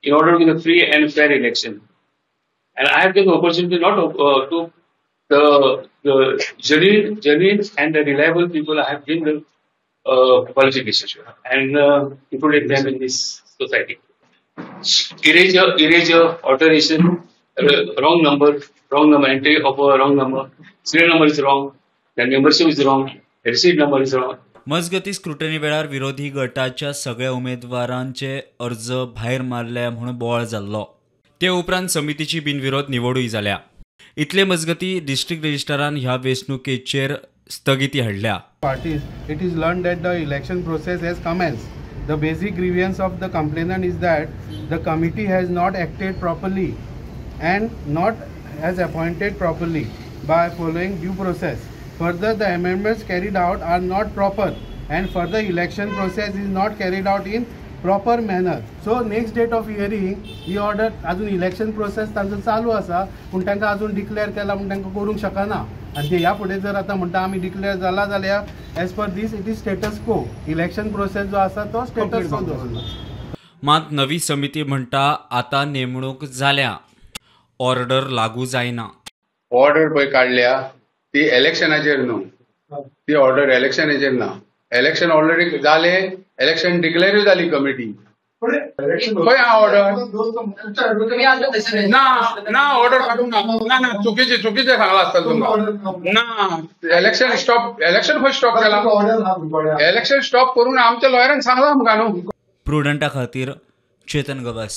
in order to get a free and fair election. And I have given opportunity not to the genuine and the reliable people. I have given the qualifications and included them in this society. Erasure, alteration, wrong number, entry of a wrong number, serial number is wrong, then membership is wrong, receipt number is wrong. मजगती scrutiny वेळार विरोधी गटाच्या सगळ्या उमेदवारांचे अर्ज भायर मारले म्हणून बोवाळ जाल्लो. ते उपरांत समितीची बिनविरोध निवडूय जाल्या. इतले मजगती डिस्ट्रिक्ट रजिस्ट्रारान ह्या वेंचणुकेचेर स्थगिती हाडल्या. Parties, it is learned that the election process has commenced. The basic grievance of the complainant is that the committee has not acted properly and not has appointed properly by following due process. Further, the amendments carried out are not proper and further election process is not carried out in proper manner. So next date of hearing he ordered अजून election process तांचो चालू आसा पूण तांकां अजून declare केला म्हण तांकां करूंक शकना आनी ते ह्या फुडें जर आतां म्हणटा आमी डिक्लेअर जाला जाल्यार as per this it is status को. इलेक्शन प्रोसेस जो आसा तो स्टेटस को दवरला. मात नवी समिती म्हणटा आतां नेमणूक जाल्या, ऑर्डर लागू जायना. ऑर्डर पळय काडल्या ती इलेक्शनाचेर न्हू, ती ऑर्डर इलेक्शनाचेर ना. इलेक्शन ऑलरेडी जाले, इलेक्शन डिक्लेअर जाली कमिटी. खंय हा ऑर्डर ना ऑर्डर काडूंक ना चुकीचे सांगला आसता तुमकां. ना इलेक्शन खंय स्टॉप केला. इलेक्शन स्टॉप करून आमच्या लॉयरान सांगला आमकां न्हू. प्रुडंटा खातीर चेतन गवास.